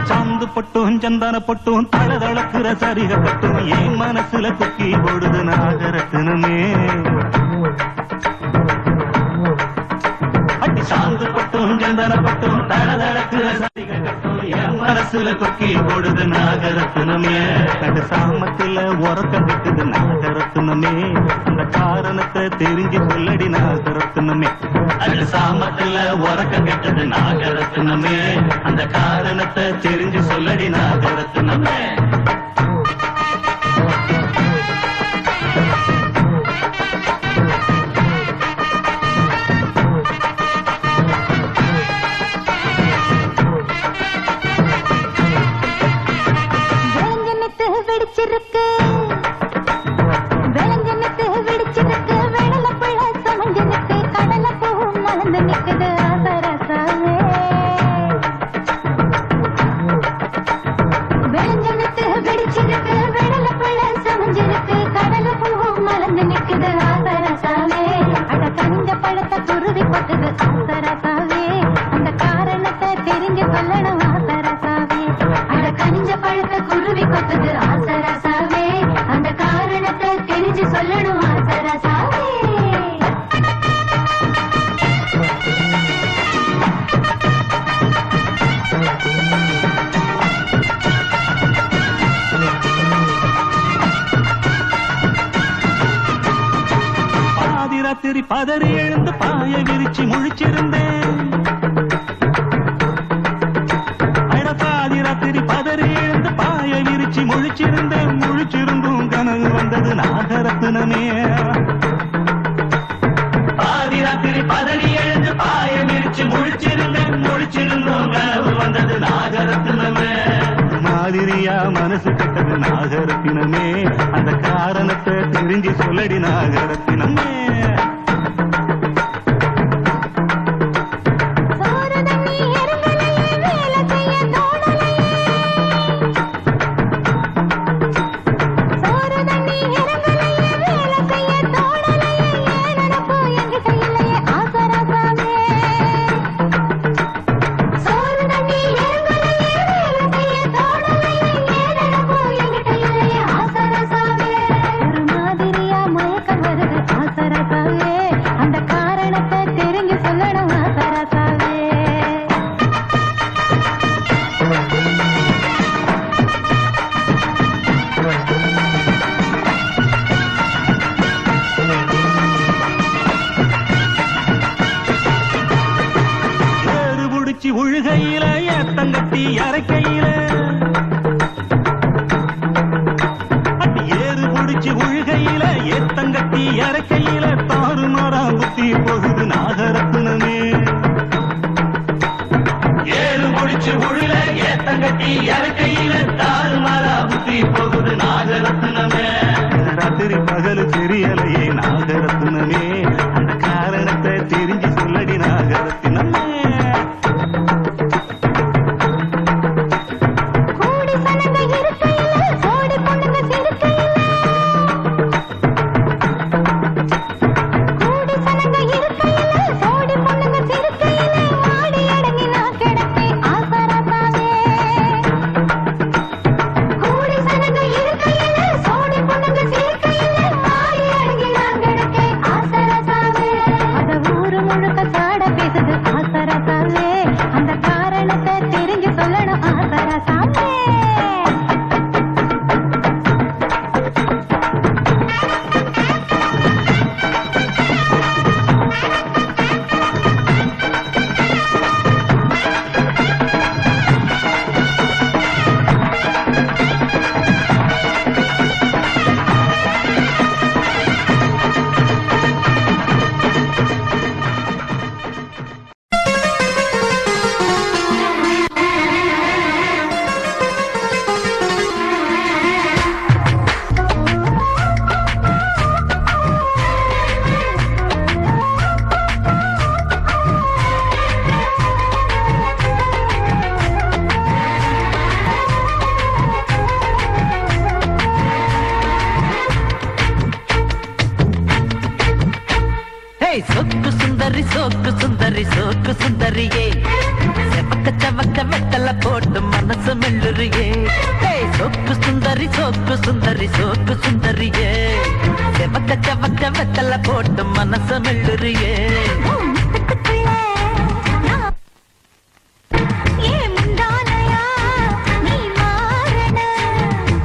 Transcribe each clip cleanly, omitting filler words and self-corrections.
சாந்து பொட்டும் சந்தான பொட்டும் தளதளக்குற சரிக பட்டும் என் மனசுல குக்கி போடுது நாகரத்தினமே. அடி சாந்து பட்டும் சந்தான பட்டும் தளதளக்குற சரிக கட்டும் என் மனசுல குக்கி போடுது நாகரத்தினமே. கடு சாமத்துல உறக்கம் கட்டுது நாகரத்தினமே. அந்த காரணத்தை தெரிஞ்சு சொல்லடி நாகரத்தினமே. அது சாமத்துல உறக்கம் கட்டுது நாகரத்தினமே. அந்த காரணத்தை தெரிஞ்சு சொல்லடி நாகரத்தினமே. வெடிச்சிருக்கு வெளஞ்சனத்து வெடிச்சிருக்கு வெடல புள்ள சமஞ்சனுக்கு கடல பூவும் மலர்ந்து நிக்குது ஆசரசாவே. வெளஞ்சனத்து வெடிச்சிருக்கு வெடல புள்ள சமஞ்சனுக்கு கடல பூவும் மலர்ந்து நிக்குது ஆசரசாவே. அட கனிஞ்ச பழத்தை குருவி கொத்துது ஆசரசாவே. அந்த காரணத்தை தெரிஞ்சு சொல்லணும் ஆசரசாவே. அட கனிஞ்ச பழத்தை குருவி கொத்துது ஆசரசாவே. அந்த காரணத்தை தெரிஞ்சு சொல்லணும் ஆசரசாவே. பாதிராத்திரி பதறி எழுந்து பாய விரிச்சு முழிச்சிருந்தேன். பாதிராத்திரி பதறி எழுந்து பாய விரிச்சு முழிச்சிருந்தேன். முழிச்சிருந்தும் கனவு வந்தது நாகரத்தினமே. பாதிராத்திரி பதறி எழுந்து பாய விரிச்சு முழிச்சிருந்தேன். முழிச்சிருந்தும் கனவு வந்தது நாகரத்தினமே. மாதிரியா மனசு கட்டது நாகரத்தினமே. அந்த காரணத்தை தெரிஞ்சு சொல்லடி நாகரத்தினமே. உழுகையில ஏத்தங்கட்டி அரைக்கையில ஏறு புடிச்சு உழுகையில ஏத்தங்கட்டி அரைக்கையில தாறுமாறா புத்தி போகுது நாகரத்தினமே. ஏறு புடிச்சு உழுல ஏத்தங்கட்டி அரைக்கையில தாறுமாறா புத்தி போகுது நாகரத்தினமே. ராத்திரி பகல் தெரியலையே நாகரத்தினமே. அந்த காரணத்தை தெரிஞ்சு சொல்லடி நாகரத்தினமே. சோக்கு சுந்தரி சோக்கு சுந்தரியே செவக்க செவக்க வெத்தல போட்டு மனசு மெல்லுறியே சோக்கு சுந்தரி சோக்கு சுந்தரி சோக்கு சுந்தரியே செவக்க செவக்க வெத்தல போட்டு மனசு மெல்லுறியே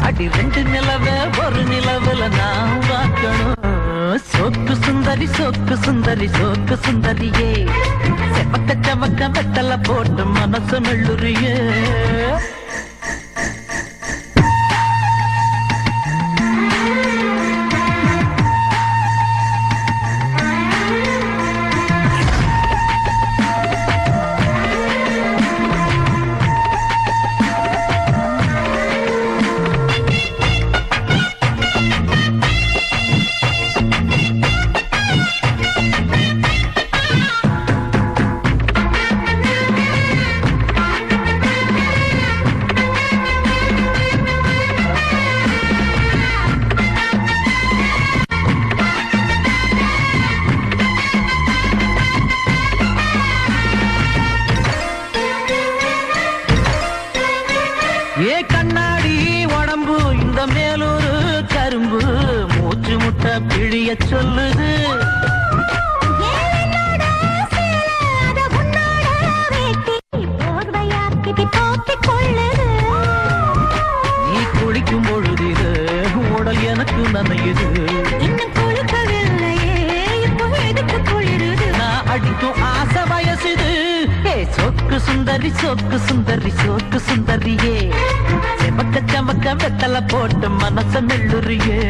அடி ரெண்டு நிலவ ஒரு நிலவுல நான் பார்க்கணும் சோக்கு சுந்தரி சோக்கு சுந்தரி சோக்கு சுந்தரியே செவக்க செவக்க வெத்தல போட்டு மனசு மெல்லுறியே ஏ கண்ணாடி உடம்பு இந்த மேலூரு கரும்பு மூச்சு முட்டை பிழிய சொல்லுது நீ குளிக்கும் பொழுது உடல் எனக்கு நனையுது நான் அடிக்கும் ஆசை வயசுது சோக்கு சுந்தரி சோக்கு சுந்தரி சோக்கு சுந்தரியே செவக்க செவக்க வெத்தல போட்டு மனச மெல்லுறியே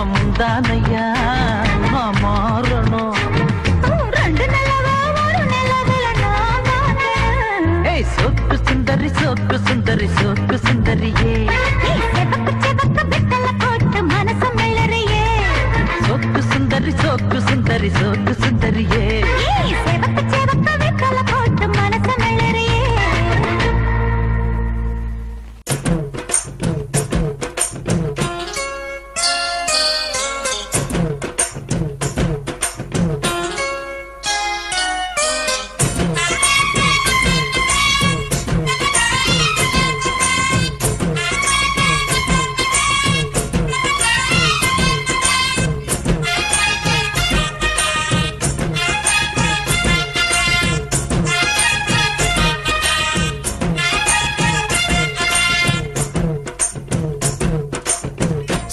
முந்தானையா மாறணும் சோக்கு சுந்தரி சோக்கு சுந்தரி சோக்கு சுந்தரியே சோக்கு சுந்தரி சோக்கு சுந்தரி சோக்கு சுந்தரியே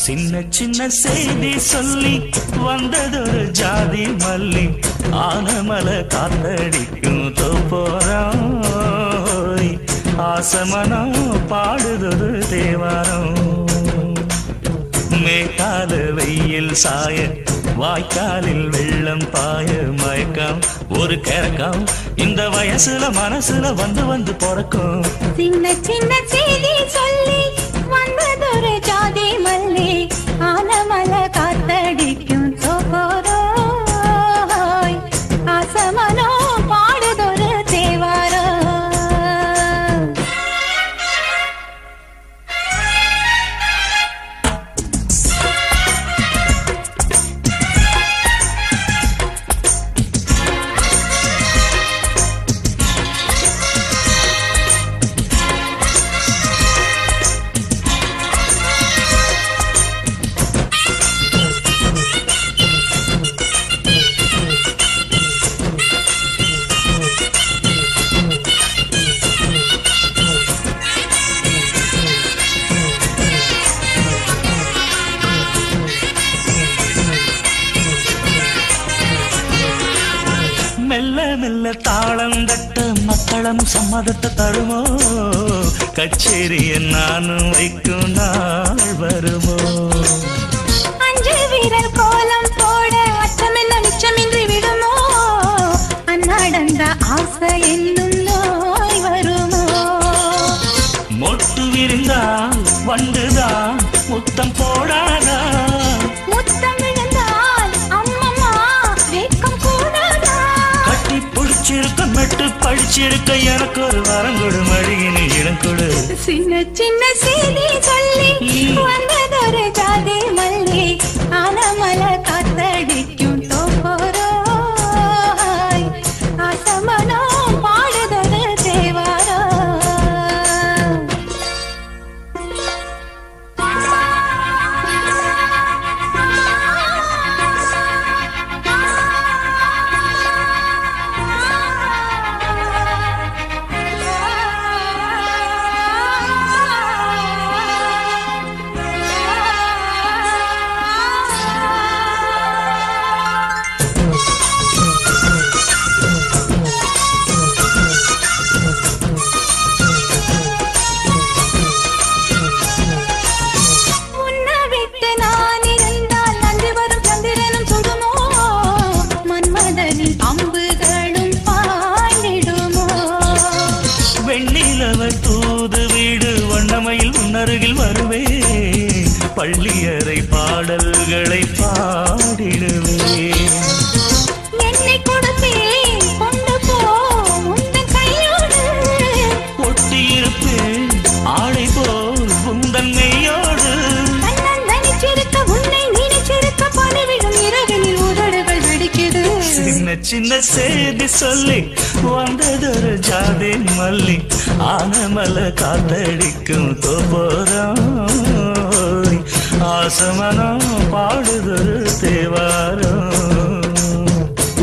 சின்ன சின்ன செய்தி சொல்லி வந்ததொரு ஜாதி மல்லி ஆனமலை காத்தடிக்கும் தோப்போரம் ஆசமனம் பாடுதொரு தேவாரம் மேற்கால வெயில் சாய வாய்க்காலில் வெள்ளம் பாய மயக்கம் ஒரு கிறக்கம் இந்த வயசுல மனசுல வந்து வந்து பிறக்கும் சின்ன சின்ன செய்தி சொல்லி வந்ததொரு ஜாதி மல்லி ஆனமலை காத்தடிக்கும் தோப்போரோய் ஆசமனோ பாடுதொரு தேவாரோ மெல்ல மெல்ல தாளம் தட்ட மக்களும் சம்மதத்தை தருமோ கச்சேரிய நானும் வைக்கும் நாள் வருமோ அஞ்சு வீரர் கோலம் போட அச்சமென்ன நிச்சமின்றி விடுமோ அந்நாடந்த ஆசை என்னும் நோய் வருமோ மொட்டு விரிந்தால் வண்டுதான் முத்தம் போடாதா முத்தம் விழுந்தால் அம்மம்மா வேக்கம் கூடாதா கட்டி பிடிச்சிருக்க மெட்டு படிச்சிருக்க எனக்கு ஒரு வரம் கொடு மடியினி இடம் கொடு சின்ன சின்ன செய்தி சொல்லி வந்ததொரு ஜாதி மல்லி ஆனமலை உன்னருகில் வருவே பள்ளியறை பாடல்களை பாடிடுவே என்னை கொடுத்தேன் கொண்டு போ உந்தன் கையோடு ஒட்டியிருப்பேன் ஆடை போல் உந்தன் மெய்யோடு நினைச்சிருக்க உன்னை நினைச்சிருக்க பணிவிடும் இரவினில் உதடுகள் வெடிக்குது சின்ன சின்ன செய்தி சொல்லி வந்ததொரு ஜாதி மல்லி ஆனமல காத்தடிக்கும் தோப்போரம் ஆசமனம் பாடுதொரு தேவாரம்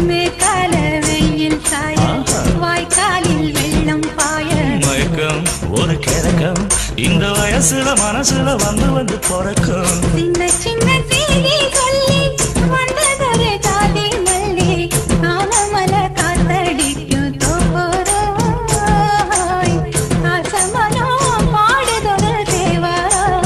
மேற்கால வெயில் சாய வாய்க்காலில் வெள்ளம் பாய மயக்கம் ஒரு கிழக்கம் இந்த வயசுல மனசுல வந்து வந்து பிறக்கும் சின்ன சின்ன செய்தி சொல்லி வந்ததொரு ஜாதி மல்லி ஆனமல காத்தடிக்கும் தோப்போராய் ஆசமனோ பாடுதொரு தேவாரம்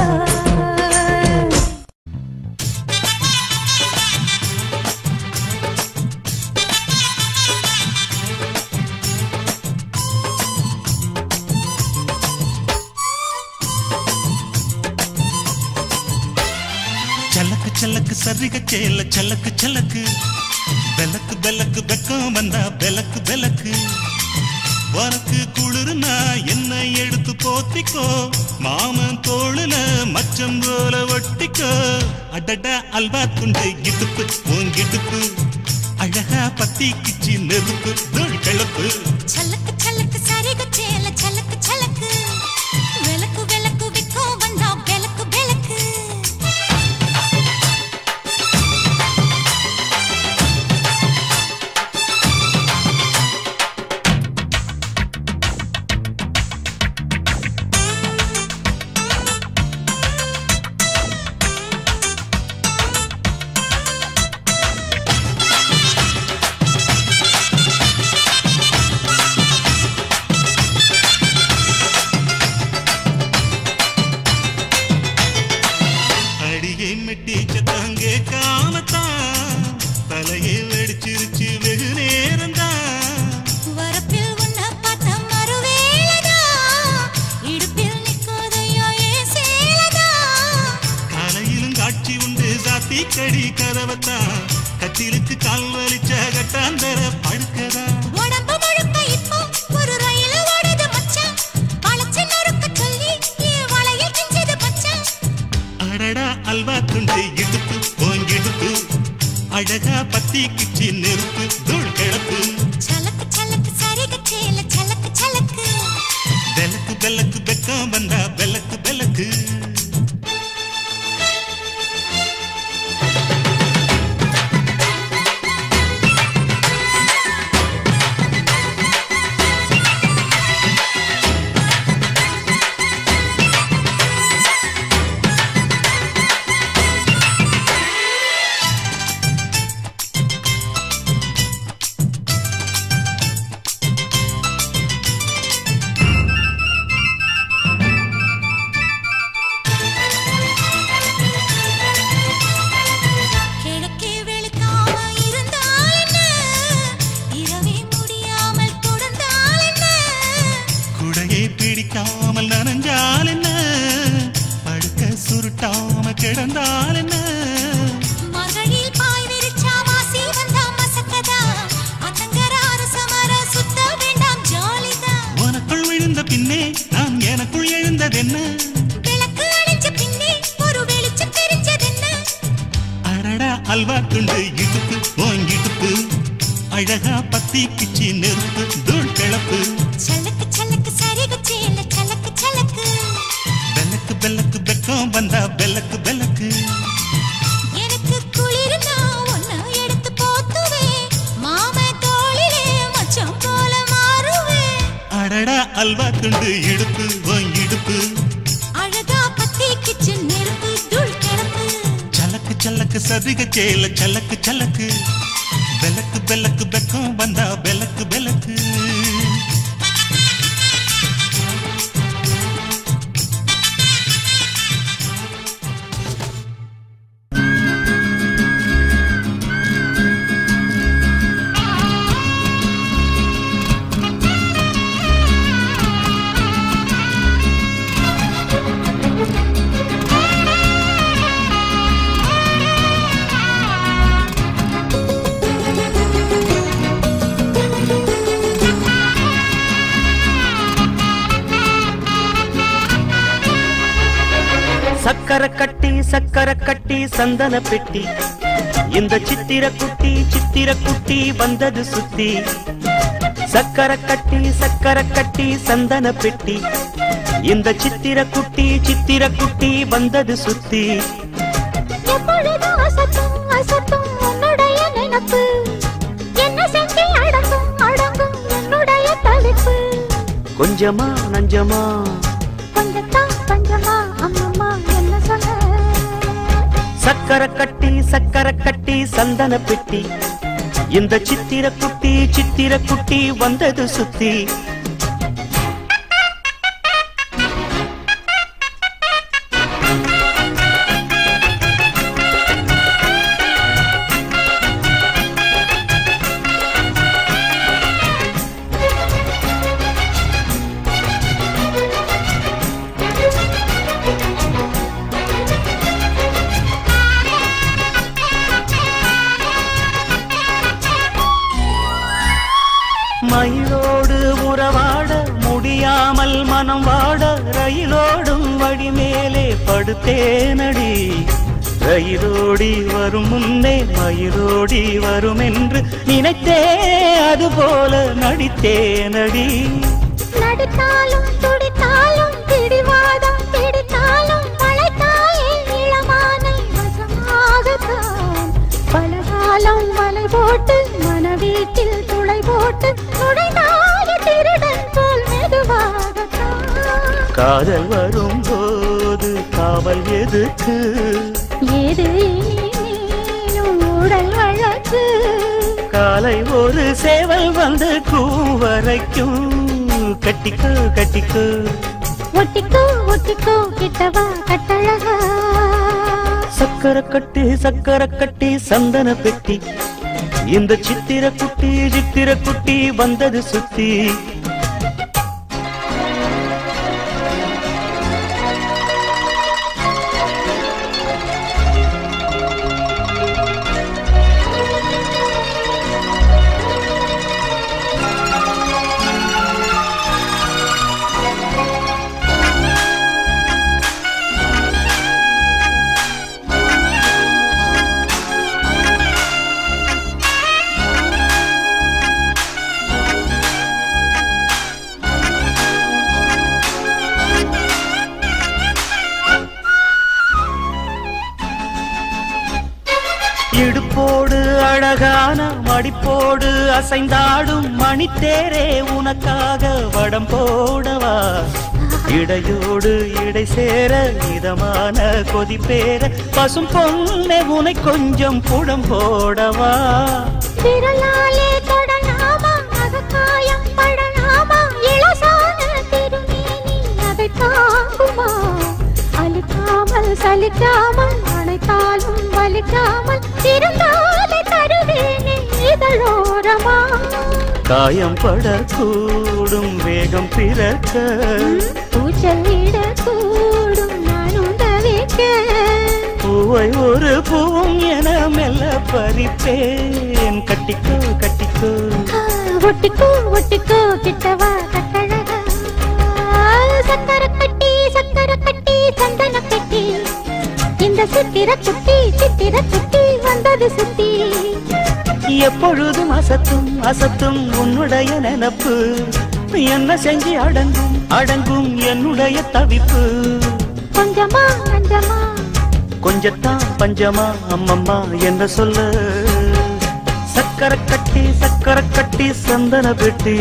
சலக்கு சலக்கு சரிக சேல சலக்கு சலக்கு பெலக்கு பெலக்கு வெக்கம் வந்தா பெலக்கு பெலக்கு உனக்கு குளிர்னா என்னை எடுத்து போத்திக்கோ மாமன் தோளுல மச்சம் போல ஒட்டிக்கோ அடடா அல்வா துண்டு இடுப்பு உங்கிடுப்பு அழகா பத்தி கிச்சி நெருப்பு தோல் கிளப்பு சலக்கு சலக்கு சரிக சேல சலக்கு சலக்கு வெலக்கு வெலக்கு விக்கோ வந்தா வெலக்கு வெலக்கு அடியை மெட்டி சத்தங்கே காமத்தான் தலையை வெடிச்சிருச்சு வெகு நேரம்தான் வரப்பில் உன்ன பார்த்த மறுவேளதா இடுப்பில் நிற்கோதையோ ஏன் சேலதா காலையிலும் காட்சி உண்டு சாத்தி கடி கதவத்தான் கத்திலுக்கு கால் வலிச்ச கட்டாந்தர படுக்கதா உடம்பு முழுக்க இப்போ ஒரு ரயில் ஓடுது மச்சான் வளைச்சு நொறுக்க சொல்லி என் வளையில் கிஞ்சது மச்சான் அடடா அல்வா துண்டு இடுப்பு ஓங்கிடுப்பு அழகா பத்தி கிச்சி நெருப்பு தூள் கிளப்பு சலக்கு சலக்கு சரிக சேல சலக்கு சலக்கு பெலக்கு பெலக்கு வெக்கம் வந்தா பெலக்கு பெலக்கு கிழக்கே வெளுக்காம இருந்தால் என்ன இரவே முடியாமல் தொடர்ந்தால் என்ன குடையை பிடிக்காமல் நனைஞ்சால் என்ன படுக்க சுருட்டாம கிடந்தால் என்ன மகளில் பாய் விரிச்சா வாசி வந்தா மசக்கதா அத்தங்கரார சமர சுத்த வேண்டாம் ஜாலிதான் உனக்குள் விழுந்த பின்னே நான் எனக்குள் எழுந்ததென்ன விளக்கு அணைஞ்ச பின்னே ஒரு வெளிச்சம் தெரிஞ்சதென்ன அடடா அல்வா துண்டு இடுப்பு ஓங்கிடுப்பு அழகா பத்தி கிச்சி நெருப்பு தூள் கிளப்பு சலக்கு சலக்கு சரிக சேல சலக்கு சலக்கு பெலக்கு பெலக்கு வெக்கம் வந்தா பெலக்கு பெலக்கு எனக்கு குளிர்னா ஒன்ன எடுத்து போத்துவே மாம தோளிலே மச்சம் போல மாறுவே அடடா அல்வா துண்டு இடுப்பு ஓங்கிடுப்பு அழகா பத்தி கிச்சு நெருப்பு தூள் கிளப்பு சலக்கு சலக்கு சரிக சேல சலக்கு சலக்கு பெலக்கு பெலக்கு வெக்கம் வந்தா பெலக்கு பெலக்கு சக்கர கட்டி சந்தன பெட்டி இந்த சித்திர குட்டி வந்தது சுத்தி சக்கர கட்டி சந்தன பெட்டி இந்த சித்திர குட்டி வந்தது சுத்தி எப்பொழுதும் அசத்தும் உன்னுடைய நினைப்பு என்ன செஞ்சு அடங்கும் என்னுடைய தவிப்பு கொஞ்சமா நஞ்சமா கொஞ்சத்தான் பஞ்சமா அம்மம்மா என்ன சொல்ல சக்கர கட்டி சந்தன பெட்டி இந்த சித்திர குட்டி வந்தது சுத்தி மயிலோடு உறவாட முடியாமல் மனம் வாட ரயிலோடும் வழி மேலே படுத்தேனடி ரயிலோடி வரும் முன்னே மயிலோடி வரும் என்று நினைத்தே அதுபோல நடித்தேனடி நடித்தாலும் துடித்தாலும் பிடிவாதம் பிடித்தாலும் மழைத்தாயே இளமானை வசமாகத்தான் பலகாலம் வலை போட்டு மனவீட்டில் துளை போட்டு நுழைந்தாய திருடன் போல் மெதுவாகத்தான் காதல் வரும்போது காவல் எதுக்கு ஏது நீனும் உடல் வழக்கு காலை ஒரு சேவல் வந்து கூவரைக்கும் கட்டிக்கோ ஒட்டிக்கோ கிட்டவா கட்டழகா சக்கர கட்டி சந்தன பெட்டி இந்த சித்திர குட்டி வந்தது சுத்தி இடுப்போடு அழகான மடிப்போடு அசைந்தாடும் மணித்தேரே உனக்காக வடம் போடவா இடையோடு இடை சேர இதமான கொதிப்பேர பசும் பொண்ணே உனை கொஞ்சம் புடம் போடவா விரலாலே தொடலாமா அகக்காயம் படலாமா இளசான திருமேனி அதை தாங்குமா அலிக்காமல் சலிக்காமல் அணைத்தாலும் வலிக்காமல் இருந்தாலே தருவேனே இதழோரமா காயம் படக்கூடும் வேகம் பிறக்க பூச்சலிடக்கூடும் நானும் தவிக்க பூவை ஒரு பூவும் என மெல்ல பறிப்பேன் கட்டிக்கோ ஒட்டிக்கோ கிட்டவா கட்டழகா சக்கர கட்டி சந்தன கட்டி இந்த சித்திர குட்டி வந்தது சுத்தி எப்பொழுதும் அசத்தும் உன்னுடைய நினப்பு என்ன செஞ்சு அடங்கும் என்னுடைய தவிப்பு கொஞ்சமா நஞ்சமா கொஞ்சத்தான் பஞ்சமா அம்மம்மா என்ன சொல்ல சக்கர கட்டி சந்தன பெட்டி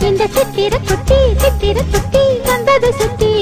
இந்த சித்திர குட்டி வந்தது சுத்தி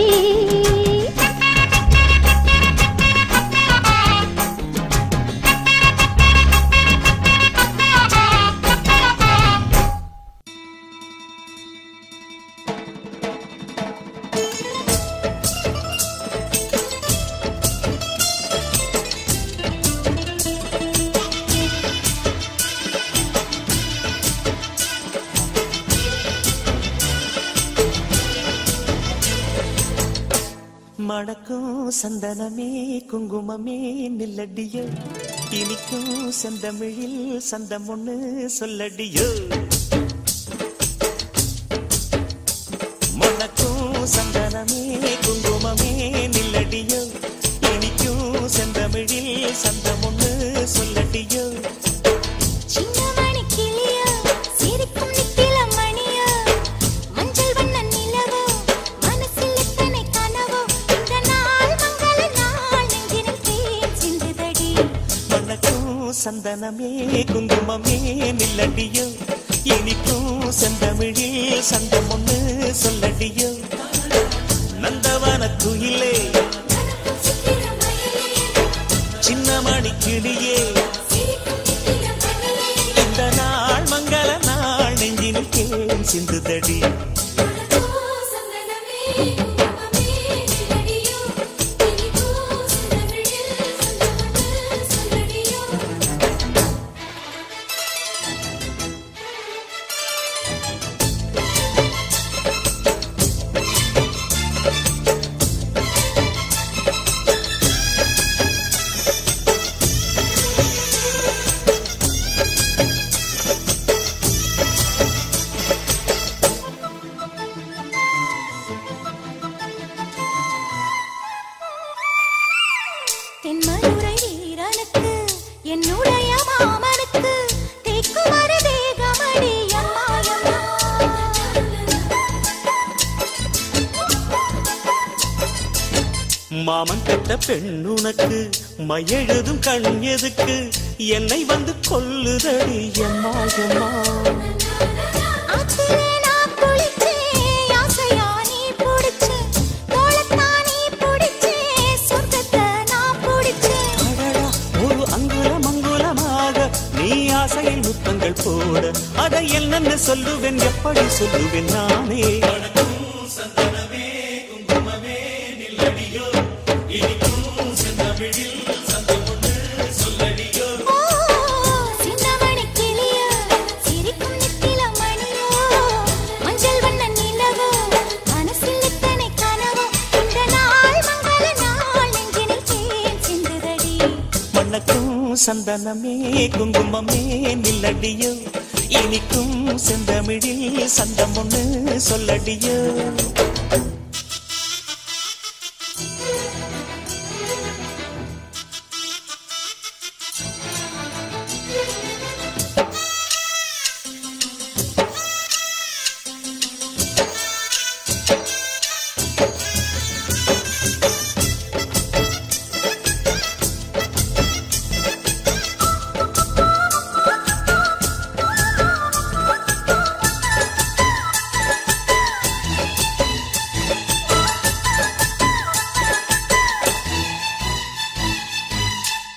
மணக்கும் சந்தனமே குங்குமமே நில்லடியோ இனிக்கும் செந்தமிழில் சந்தம் ஒண்ணு சொல்லடியோ மணக்கும் சந்தனமே குங்குமமே நில்லடியோ சந்தனமே குங்குமமே நில்லடியோ இனிக்கும் செந்தமிழில் சந்தம் ஒண்ணு சொல்லடியோ நந்தவன குயிலே சின்னமணி கிளியே இந்த நாள் மங்கள நாள் நெஞ்சினில் தேன் சிந்துதடி மாமன் கட்ட பெண்ணுனக்கு மையெழுதும் கண் எதுக்கு என்னை வந்து கொல்லுதடி எம்மா எம்மா ஒரு அங்குலம் அங்குலமாக நீ ஆசையில் முத்தங்கள் போட அதை என்னன்னு சொல்லுவேன் எப்படி சொல்லுவேன் நானே சந்தனமே குங்குமமே நில்லடியோ இனிக்கும் செந்தமிழில் சந்தம் ஒண்ணு சொல்லடியோ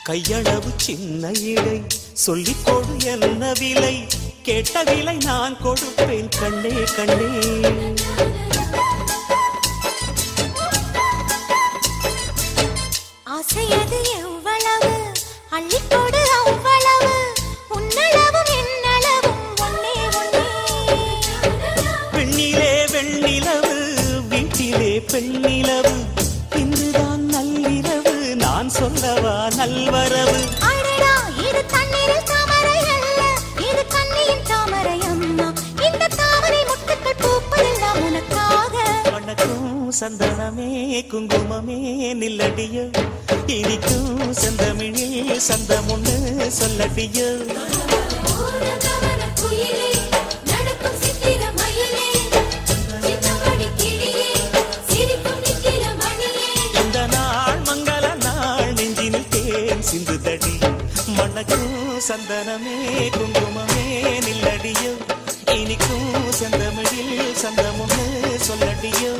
கையளவு சின்ன இடை சொல்லிக் கொடு என்ன விலை கேட்ட விலை நான் கொடுப்பேன் கண்ணே கண்ணே ஆசையது எவ்வளவு அள்ளிக்கொடு அவ்வளவு உன்னளவும் என்னளவும் ஒன்னே ஒன்னே பெண்ணிலே வெண்ணிலவு வீட்டிலே பெண்ணிலவு இன்றுதான் நள்ளிரவு நான் சொல்லவா நல்வரவு அடடா இது தண்ணீரில் தாமரை அல்ல இது கண்ணியின் தாமரை அம்மா இந்த தாமரை முட்டுக்கள் பூப்பதெல்லாம் உனக்காக வணக்கம் சந்தனமே குங்குமமே நில்லடியோ இனிக்கும் செந்தமிழில் சந்தம் ஒண்ணு சொல்லடியோ சிந்துதடி மணக்கும் சந்தனமே குங்குமமே நில்லடியோ இனிக்கும் செந்தமிழில் சந்தமுன்னு சொல்லடியோ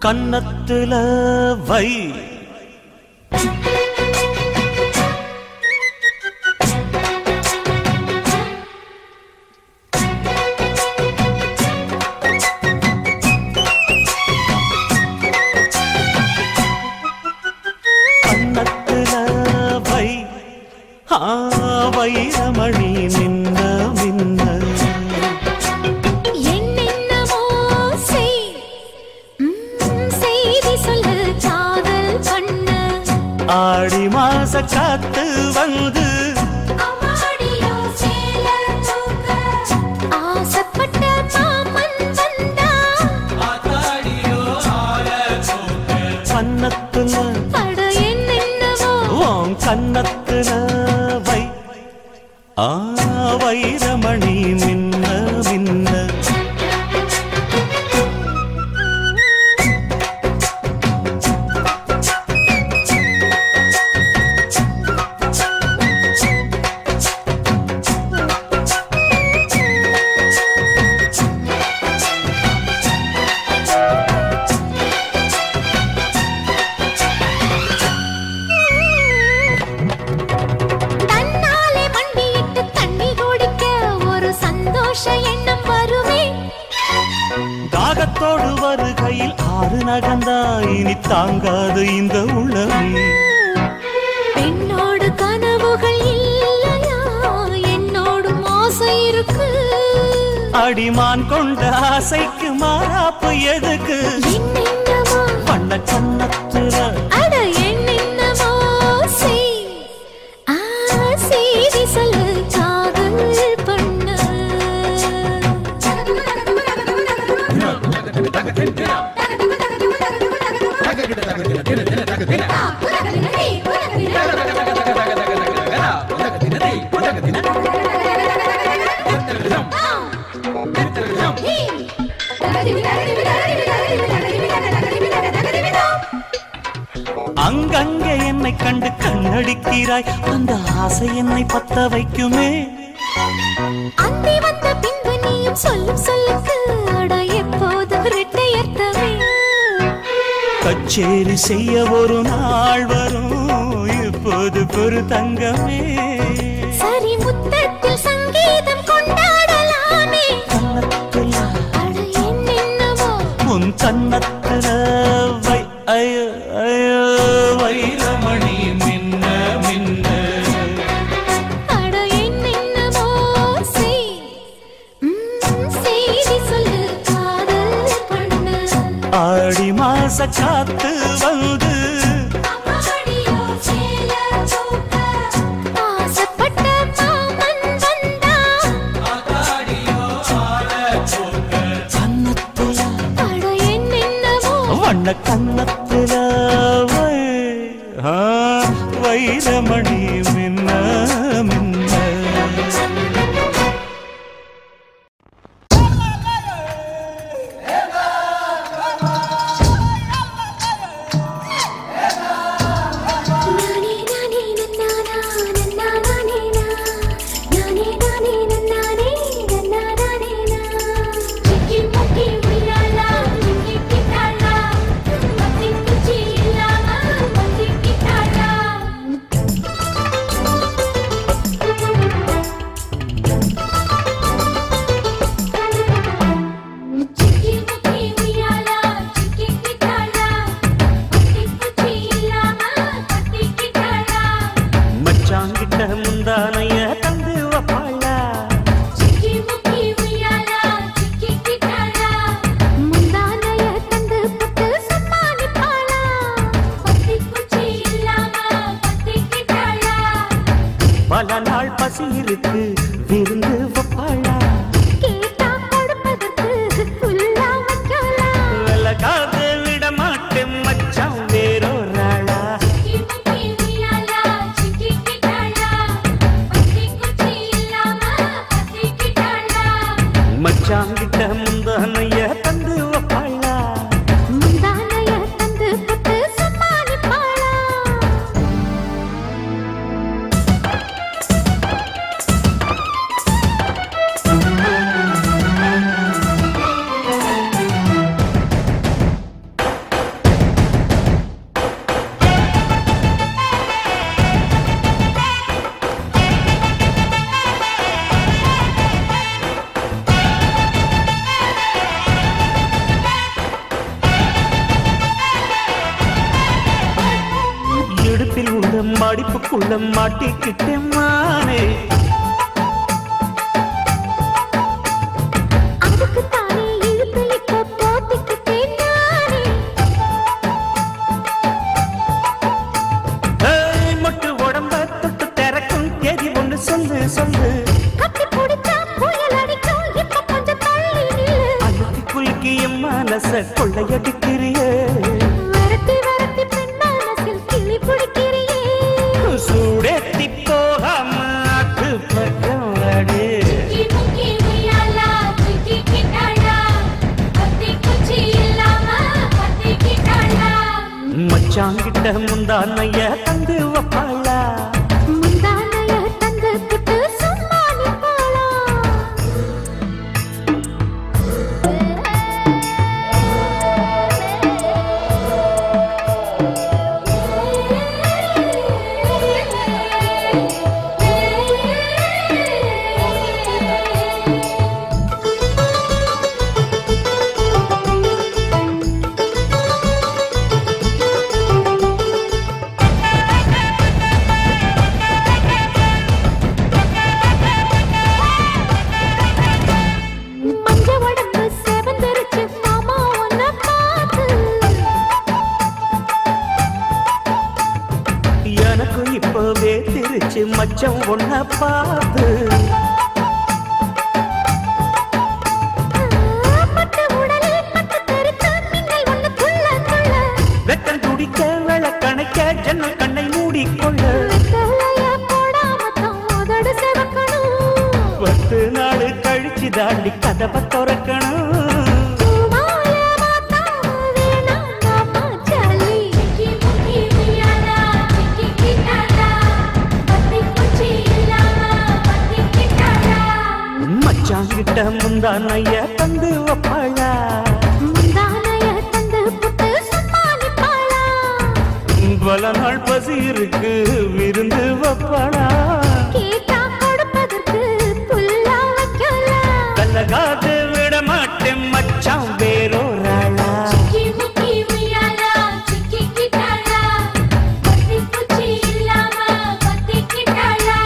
கன்னத்துல வை கன்னத்துல வை வைரமணி நின்ன மின்ன ஆடி மாச காத்து வந்து உன் கன்னத்துல வைரமணி மின்ன மின்ன தாகத்தோடு வருகையில் ஆறு நகந்தா இனி தாங்காது இந்த உளமே பெண்ணோடு கனவுகள் இல்லையா என்னோடு ஆசை இருக்கு அடிமான் கொண்ட ஆசைக்கு மாறாப்பு எதுக்கு பண்ண கண்ணத்துல அட என்னென்னமோ செய்தி சொல்லு காதல் பண்ண அங்கங்கே என்னை கண்டு கண்ணடிக்கிறாய் அந்த ஆசை என்னை பத்த வைக்குமே அந்தி வந்த பின்பு நீயும் சொல்லும் சொல்லுக்கு அட எப்போதும் இரட்டையர்த்தமே கச்சேரி செய்ய ஒரு நாள் வரும் இப்போது பொறு தங்கமே சரி முத்தத்தில் சங்கீதம் கொண்டாடலாமே கன்னத்துல அட என்னென்னவோ உன் கன்னத்துல வைரமணி மின்ன மின்ன அட என்னென்னவோ செய்தி சொல்லு காதல் பண்ண ஆடி மாச காத்து வந்து ஆசைப்பட்ட மாமன் வந்தா கன்னத்துல அட என்னென்னவோ வண்ண கன்னத்துல வைரமணி மின்ன மின்ன முந்தானைய தந்து வப்பாளா முந்தானைய தந்து புட்டு சம்மானிப்பாளா பத்தி குச்சி இல்லாம பத்திக்கிட்டாளா பல நாள் பசி இருக்கு விருந்து வப்பாளா கேட்டா கொடுப்பதற்கு புல்லா வைக்கலாம் விலகாத விட மாட்டேன் மச்சான் வேறொராளா மச்சாங்கிட்ட முந்தானைய தந்து வப்பாளா முந்தானைய தந்து புட்டு சம்மானிப்பாளா இடுப்பில் உள்ள மடிப்புக்குள்ள மாட்டிக்கிட்டேன் மானே அதுக்கு தானே இழுத்து இப்ப போத்திக்கிட்டேன் நானே மொட்டு உடம்ப தொட்டு திறக்கும் தேதி ஒண்ணு சொல்லு சொல்லு கட்டி பிடிச்சா புயல் அடிக்கும் இப்ப கொஞ்சம் தள்ளி நில்லு அழுத்தி குலுக்கி என் மனச கொள்ளையடிக்கிறியே வரட்டி வரட்டி பெண் மனசில் கிளி பிடிக்கிறியே முந்தானைய தந்து வப்பாளா முந்தானைய தந்து புட்டு சும்மா நிப்பாளா மச்சம் ஒன்ன பார்த்து வெத்தல் துடிக்க விளக்கணைக்க ஜன்னல் கண்ணை மூடிக்கொள்ள 10 நாள் கழிச்சு தாண்டி கதவை திறக்கணும் கிட்ட முந்தானைய தந்து வப்பாளா முந்தானைய தந்து புட்டு சும்மா நிப்பாளா பல நாள் பசி இருக்கு விருந்து வப்பாளா கேட்டா கொடுப்பதற்கு புல்லா வைக்கலாம் கல்லகாது விட மாட்டேன் மச்சான் வேறோராளா சிக்கி முக்கி உய்யாலா சிக்கி கிட்டாளா பத்தி குச்சி இல்லாம பத்தி கிட்டாளா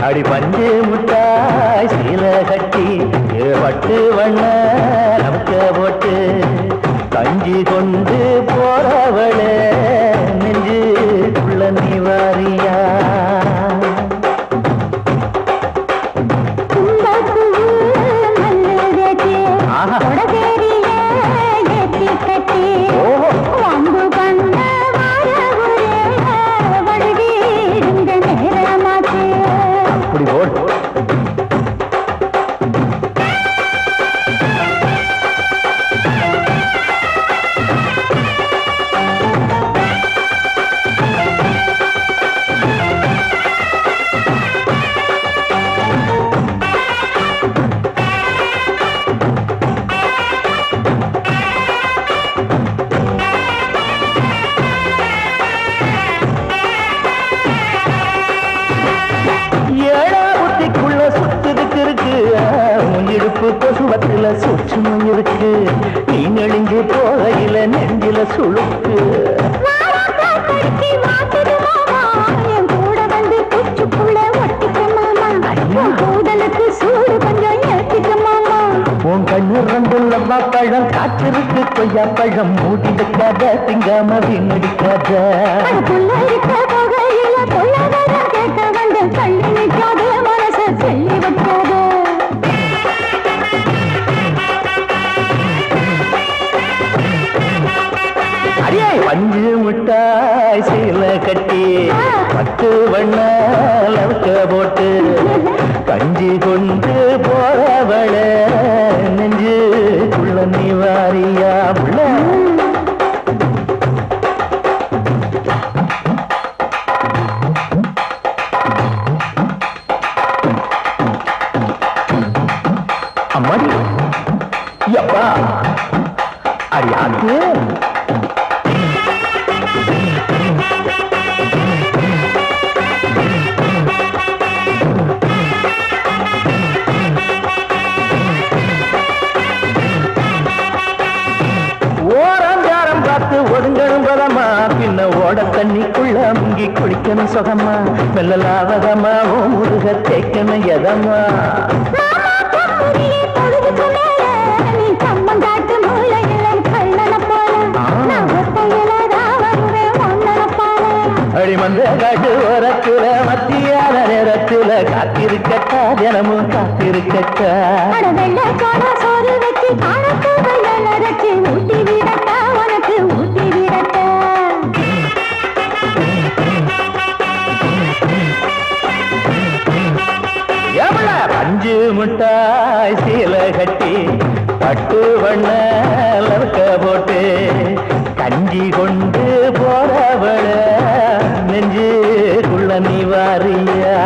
அடி பஞ்சு முட்டாய் சீல கட்டி பட்டு வண்ண நமக்க போட்டு கஞ்சி கொண்டு போறவளே நெஞ்சு உள்ள நிவாரியா கொசுவத்தில சூட்சமம் இருக்கு நீ நெளிஞ்சு போகையில நெஞ்சில சுழுக்கு கூட வந்து குச்சுக்குள்ள ஒட்டிக்க மாமா கூடலுக்கு சூடு கொஞ்சம் ஏற்றிக்க மாமா உன் கண்ணு ரெண்டுள்ளமா பழம் காத்திருக்கு கொய்யா பழம் மூடி வைக்காத திங்காம வீணடிக்காத இருக்க போகையில பொல்லாத கேட்க வந்து தள்ளி நிற்காத மனச சொல்லி வைக்காத பஞ்சு முட்டாய் சீல கட்டி பத்து வண்ண லவுக்க போட்டு கஞ்சி கொண்டு போறவள நெஞ்சு உள்ள நிவாரியா உள்ள அம்மாடி அப்பா அடியாக்கு தண்ணிக்குள்ள முங்கி குளிக்கணும் சுகமா மெல்லலாவதமா ஓ முருக தேய்க்கணும் எதம்மா அடிமந்த காட்டு ஓரத்துல மத்தியான நேரத்துல காத்திருக்கட்டா தினமும் காத்திருக்கட்டா சோறு வச்சு காணத்து ஊட்டி விடட்டா உனக்கு ஊட்டி விடட்டா பஞ்சு முட்டாய் சீல கட்டி பட்டு வண்ண லவக்க போட்டு கஞ்சி கொண்டு போறவள நெஞ்சுக்குள்ள நீ வாரியா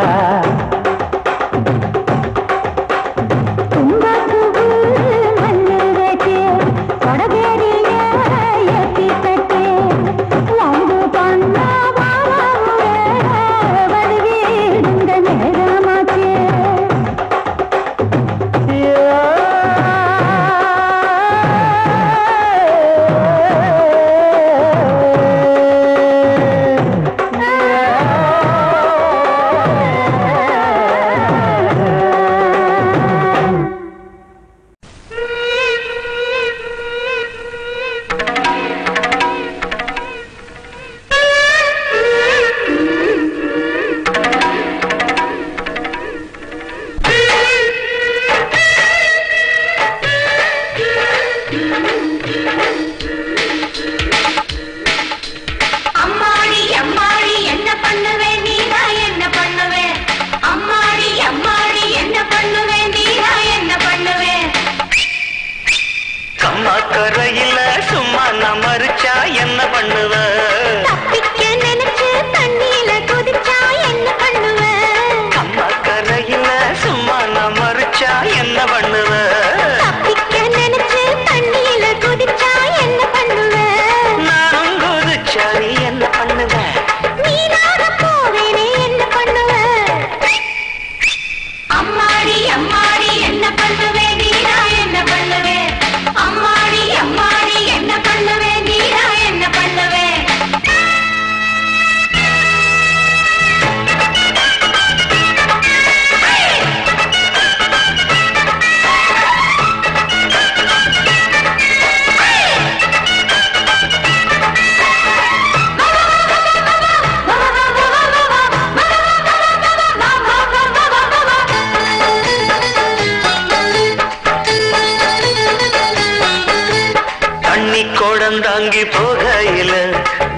தாங்கி போகையில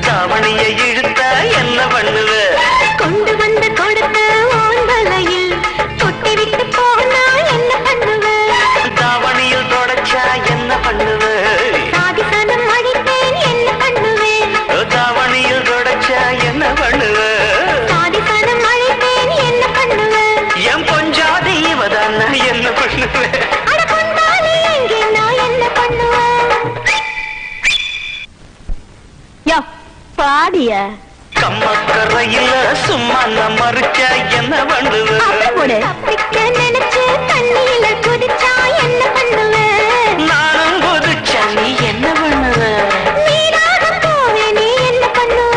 தாவணியை இழுத்த என்ன பண்ணுவ கொண்டு வந்து கொடுத்த ஓன்பலையில் தொட்டி விட்டு போனா என்ன பண்ணுவ தாவணியில் தொடச்சா என்ன பண்ணுவ சாதிசனம் அழித்தேன் என்ன பண்ணுவேன் தாவணியில் தொடச்சா என்ன பண்ணுவ சாதிசனம் அழித்தேன் என்ன பண்ணுவேன் என் பொஞ்சாதி இவதான் என்ன பண்ணுவேன் அட கொண்டாலே எங்கே நான் என்ன பண்ணுவேன் பாடிய கம்மக்கரையில சும்மா நான் மறுச்ச என்ன பண்ணுவேன் நினைச்சு தண்ணியில குதிச்சா என்ன பண்ணுவேன் நானும் குதிச்சா நீ என்ன பண்ணுவ நீராக போவே நீ என்ன பண்ணுவ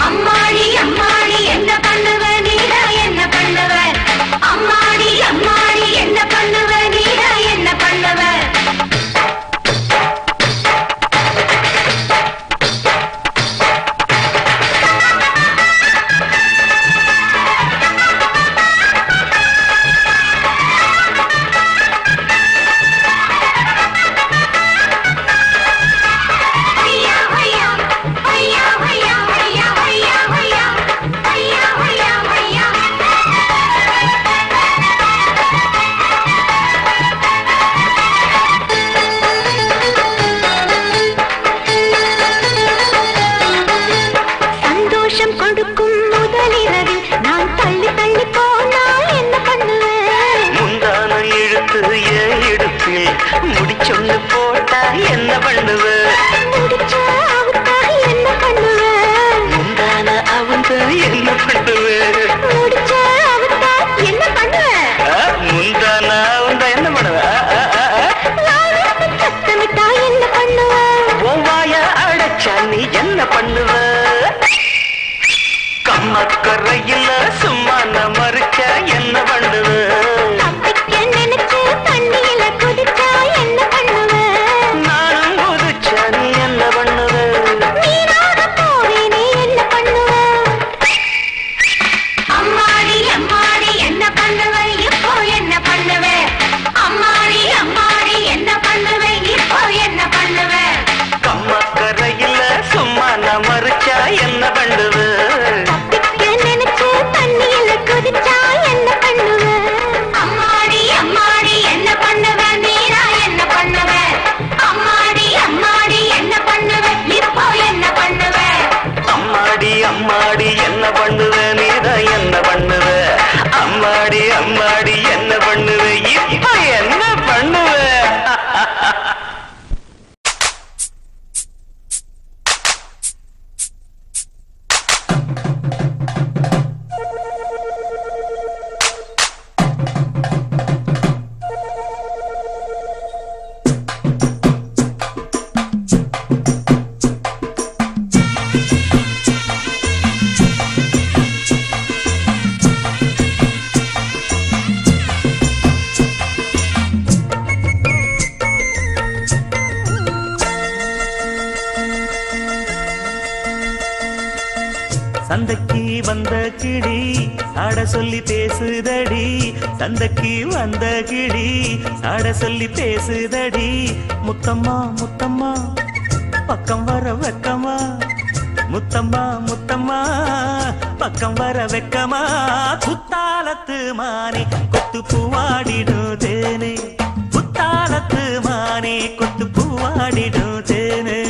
அம்மாடி அம்மாடி என்ன பண்ணுவ நீரா என்ன பண்ணுவ அம்மாடி அம்மாடி என்ன பண்ணுவ நீரா என்ன பண்ணுவ பண்ணுவ கம்மக்கரையில சும்மா நான் மறுச்ச என்ன பண்ணுவ தப்பிக்க நினைச்சு தண்ணியில குதிச்சா என்ன பண்ணுவ நானும் குதிச்சா நீ என்ன பண்ணுவ நீராக போவே நீ என்ன பண்ணுவ அம்மாடி அம்மாடி என்ன பண்ணுவ இப்போ என்ன பண்ணுவ அம்மாடி அம்மாடி என்ன பண்ணுவ இப்போ என்ன பண்ணுவ கம்மக்கரையில சும்மா நான் மறுச்சா என்ன பண்ணுவ தப்பிக்க நினைச்சு தண்ணியில குதிச்சா என்ன பண்ணுவ அம்மாடி அம்மாடி என்ன பண்ணுவ நீரா என்ன பண்ணுவ அம்மாடி அம்மாடி என்ன பண்ணுவ இப்போ என்ன பண்ணுவ அம்மாடி அம்மாடி என்ன பண்ணுவ நீதான் என்ன பண்ணுவ அம்மாடி அம்மாடி என்ன பண்ணுவ இப்ப என்ன பண்ணுவ சந்தைக்கு வந்த கிளி சாட சொல்லி பேசுதடி சந்தைக்கு வந்த கிளி சாட சொல்லி பேசுதடி முத்தம்மா முத்தம்மா பக்கம் வர வெக்கமா முத்தம்மா முத்தம்மா பக்கம் வர வெக்கமா குத்தாலத்து மானே கொத்து பூவாடிடும் தேனே குத்தாலத்து மானே கொத்து பூவாடிடும் தேனே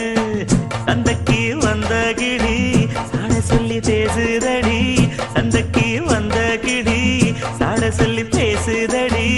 சந்தைக்கு வந்த கிளி சாட சொல்லி பேசுதடி சந்தைக்கு வந்த கிளி சாட சொல்லி பேசுதடி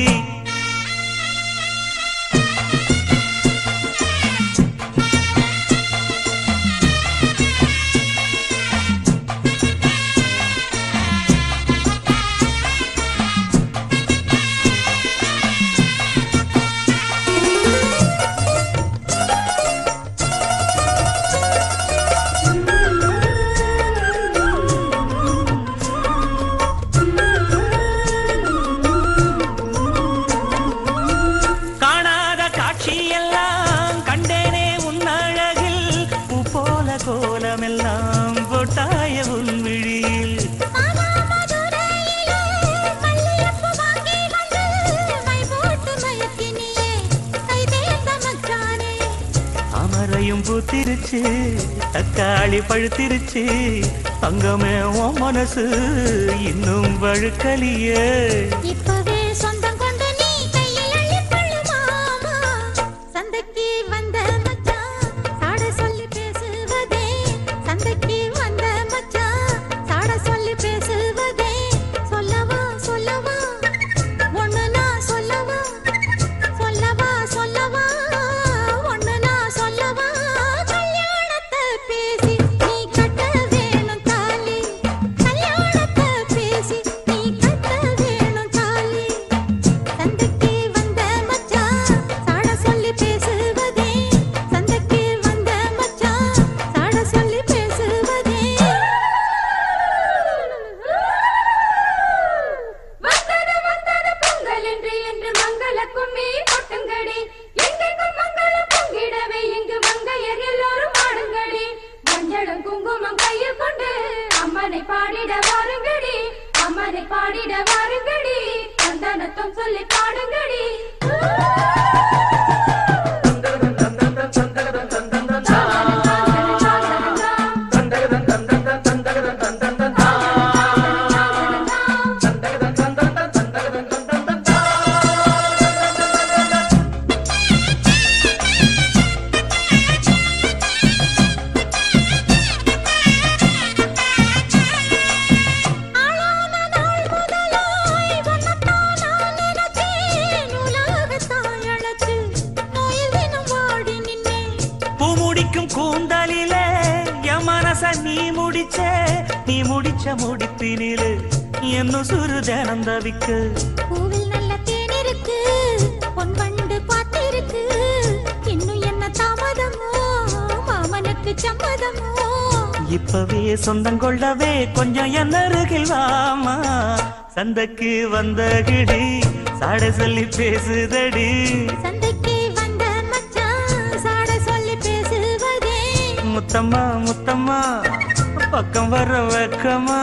கோலமெல்லாம் போட்டாய உன் விழியில் அமரையும் பூத்திருச்சு தக்காளி பழுத்திருச்சு தங்கமே உன் மனசு இன்னும் வழுக்கலியே இப்பவே சொந்தம் கொண்டு நீ கையில் அள்ளிக்கொள்ளு மாமா சந்தைக்கு வந்த மச்சான் சாட சொல்லி பேசுவதே சந்தைக்கு வந்த மச்சான் சாட சொல்லி பேசுவதே சொல்லவா சொல்லவா ஒண்ணு நான் சொல்லவா சொல்லவா சொல்லவா ஒண்ணு நான் சொல்லவா கல்யாணத்தை பேசி நீ கட்ட வேணும் தாலி கல்யாணத்தை பேசி நீ கட்ட வேணும் தாலி சந்தைக்கு வந்த மச்சான் சாட சொல்லி பேசுவதே சந்தைக்கு வந்த மச்சான் சாட சொல்லி பேசுவதே வந்தது பொங்கல் என்று மங்கள கும்மி கொட்டுங்கடி எங்கெங்கும் மங்களம் பொங்கிடவே இங்கு மங்கையர் எல்லோரும் ஆடுங்கடி மஞ்சளும் குங்குமம் கையில் கொண்டு அம்மனை பாடிட வாருங்கடி அம்மனை பாடிட வாருங்கடி சந்தனத்தும் சொல்லி பாடுங்கடி கூந்தலிலே என் மனச நீ முடிச்ச முடிப்பினிலே என்ன சுரு தினம் தவிக்கு பூவில் நல்ல தேன் இருக்கு பொன் வண்டு பாத்திருக்கு இன்னும் என்ன தாமதமோ மாமனுக்கு உனக்கு சம்மதமோ இப்பவே சொந்தம் கொள்ளவே கொஞ்சம் என்ன அருகில் வாமா சந்தைக்கு வந்த கிடி சாட சொல்லி பேசுதடி சந்தைக்கு வந்த மச்சான் சாட சொல்லி பேசுவதே முத்தம்மா முத்தம்மா பக்கம் வர வெக்கமா